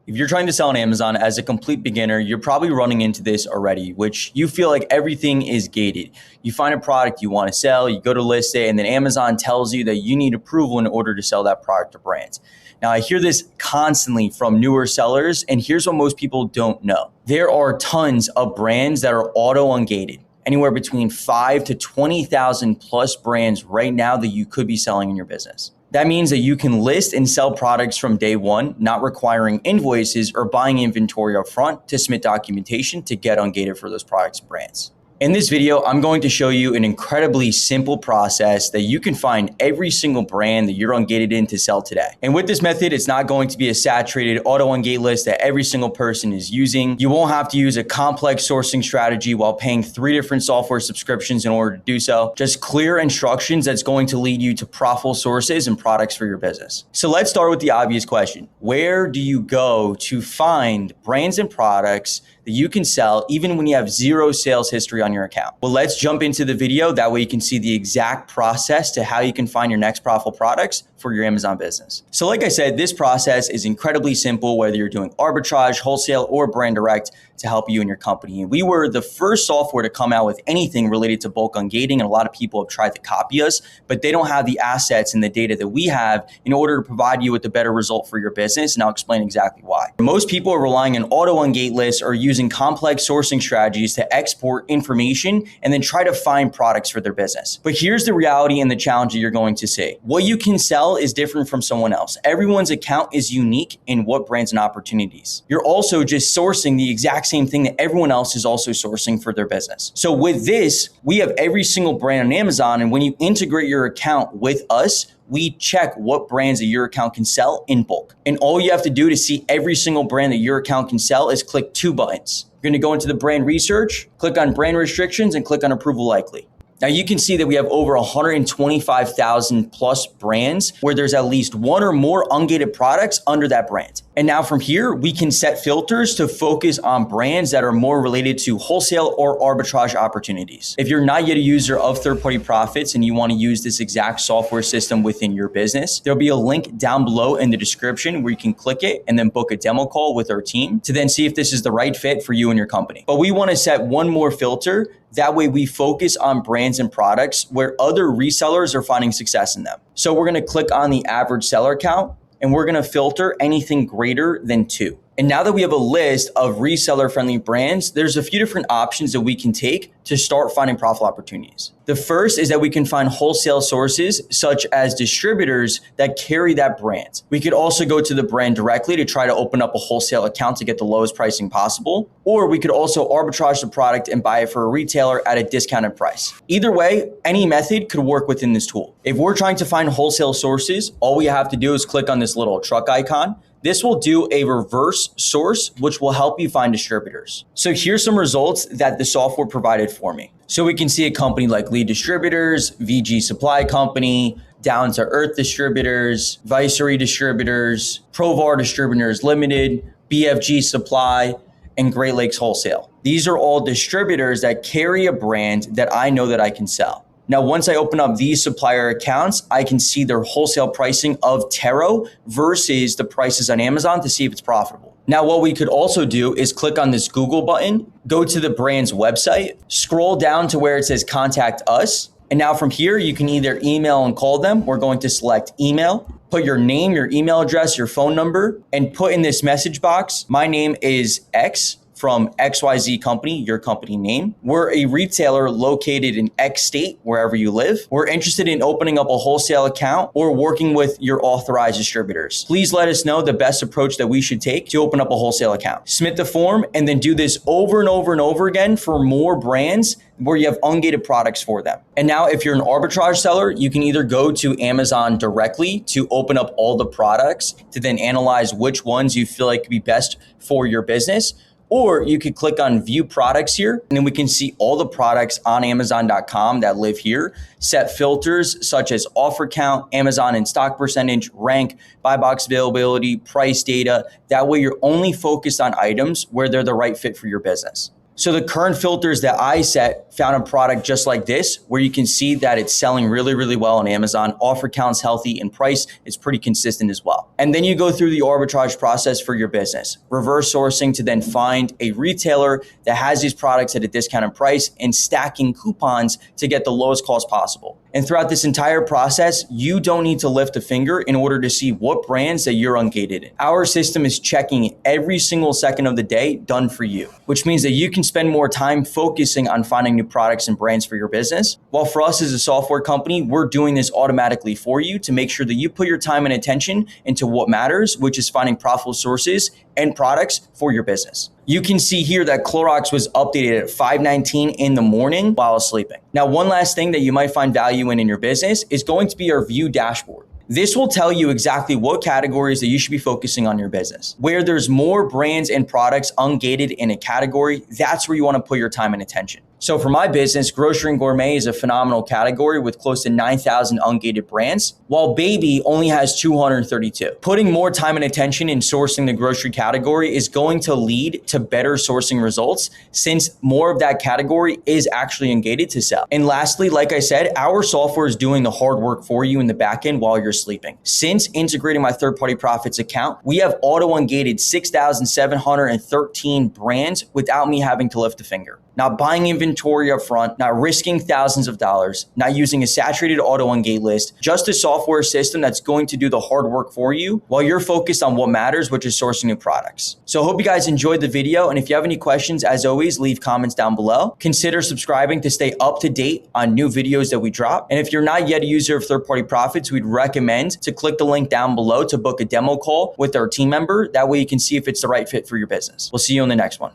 If you're trying to sell on Amazon as a complete beginner, you're probably running into this already, which you feel like everything is gated. You find a product you want to sell, you go to list it, and then Amazon tells you that you need approval in order to sell that product or brand. Now, I hear this constantly from newer sellers, and here's what most people don't know. There are tons of brands that are auto-ungated, anywhere between 5 to 20,000 plus brands right now that you could be selling in your business. That means that you can list and sell products from day one, not requiring invoices or buying inventory up front to submit documentation to get ungated for those products and brands. In this video, I'm going to show you an incredibly simple process that you can find every single brand that you're ungated in to sell today. And with this method, it's not going to be a saturated auto-ungate list that every single person is using. You won't have to use a complex sourcing strategy while paying 3 different software subscriptions in order to do so. Just clear instructions that's going to lead you to profitable sources and products for your business. So let's start with the obvious question. Where do you go to find brands and products that you can sell even when you have 0 sales history on your account? Well, let's jump into the video. That way you can see the exact process to how you can find your next profitable products for your Amazon business. So like I said, this process is incredibly simple, whether you're doing arbitrage, wholesale, or brand direct to help you and your company. And we were the first software to come out with anything related to bulk ungating. And a lot of people have tried to copy us, but they don't have the assets and the data that we have in order to provide you with a better result for your business. And I'll explain exactly why. Most people are relying on auto-ungate lists or using complex sourcing strategies to export information and then try to find products for their business. But here's the reality and the challenge that you're going to see. What you can sell is different from someone else. Everyone's account is unique in what brands and opportunities. You're also just sourcing the exact same thing that everyone else is also sourcing for their business. So with this, we have every single brand on Amazon, and when you integrate your account with us, we check what brands that your account can sell in bulk. And all you have to do to see every single brand that your account can sell is click 2 buttons. You're gonna go into the brand research, click on brand restrictions, and click on approval likely. Now you can see that we have over 125,000 plus brands where there's at least 1 or more ungated products under that brand. And now from here, we can set filters to focus on brands that are more related to wholesale or arbitrage opportunities. If you're not yet a user of third-party profits and you want to use this exact software system within your business, there'll be a link down below in the description where you can click it and then book a demo call with our team to then see if this is the right fit for you and your company. But we want to set one more filter. That way we focus on brands and products where other resellers are finding success in them. So we're going to click on the average seller count and we're going to filter anything greater than 2. And now that we have a list of reseller-friendly brands, there's a few different options that we can take to start finding profitable opportunities. The first is that we can find wholesale sources such as distributors that carry that brand. We could also go to the brand directly to try to open up a wholesale account to get the lowest pricing possible. Or we could also arbitrage the product and buy it for a retailer at a discounted price. Either way, any method could work within this tool. If we're trying to find wholesale sources, all we have to do is click on this little truck icon. This will do a reverse source, which will help you find distributors. So here's some results that the software provided for me. So we can see a company like Lead Distributors, VG Supply Company, Down to Earth Distributors, Viceroy Distributors, Provar Distributors Limited, BFG Supply, and Great Lakes Wholesale. These are all distributors that carry a brand that I know that I can sell. Now, once I open up these supplier accounts, I can see their wholesale pricing of Taro versus the prices on Amazon to see if it's profitable. Now, what we could also do is click on this Google button, go to the brand's website, scroll down to where it says contact us. And now from here, you can either email and call them. We're going to select email, put your name, your email address, your phone number, and put in this message box, my name is X from XYZ company, your company name. We're a retailer located in X state, wherever you live. We're interested in opening up a wholesale account or working with your authorized distributors. Please let us know the best approach that we should take to open up a wholesale account. Submit the form and then do this over and over and over again for more brands where you have ungated products for them. And now if you're an arbitrage seller, you can either go to Amazon directly to open up all the products to then analyze which ones you feel like could be best for your business. Or you could click on view products here, and then we can see all the products on Amazon.com that live here. Set filters such as offer count, Amazon in stock percentage, rank, buy box availability, price data. That way you're only focused on items where they're the right fit for your business. So the current filters that I set found a product just like this, where you can see that it's selling really, really well on Amazon. Offer count's healthy and price is pretty consistent as well. And then you go through the arbitrage process for your business, reverse sourcing to then find a retailer that has these products at a discounted price and stacking coupons to get the lowest cost possible. And throughout this entire process, you don't need to lift a finger in order to see what brands that you're ungated in. Our system is checking every single second of the day, done for you, which means that you can spend more time focusing on finding new products and brands for your business. While for us as a software company, we're doing this automatically for you to make sure that you put your time and attention into what matters, which is finding profitable sources and products for your business. You can see here that Clorox was updated at 5:19 in the morning while I was sleeping. Now, one last thing that you might find value in your business is going to be our view dashboard. This will tell you exactly what categories that you should be focusing on your business. Where there's more brands and products ungated in a category, that's where you want to put your time and attention. So for my business, grocery and gourmet is a phenomenal category with close to 9,000 ungated brands, while baby only has 232. Putting more time and attention in sourcing the grocery category is going to lead to better sourcing results, since more of that category is actually ungated to sell. And lastly, like I said, our software is doing the hard work for you in the back end while you're sleeping. Since integrating my third-party profits account, we have auto-ungated 6,713 brands without me having to lift a finger. Not buying inventory up front, not risking thousands of dollars, not using a saturated auto-ungate list, just a software system that's going to do the hard work for you while you're focused on what matters, which is sourcing new products. So I hope you guys enjoyed the video. And if you have any questions, as always, leave comments down below. Consider subscribing to stay up to date on new videos that we drop. And if you're not yet a user of third-party profits, we'd recommend to click the link down below to book a demo call with our team member. That way you can see if it's the right fit for your business. We'll see you on the next one.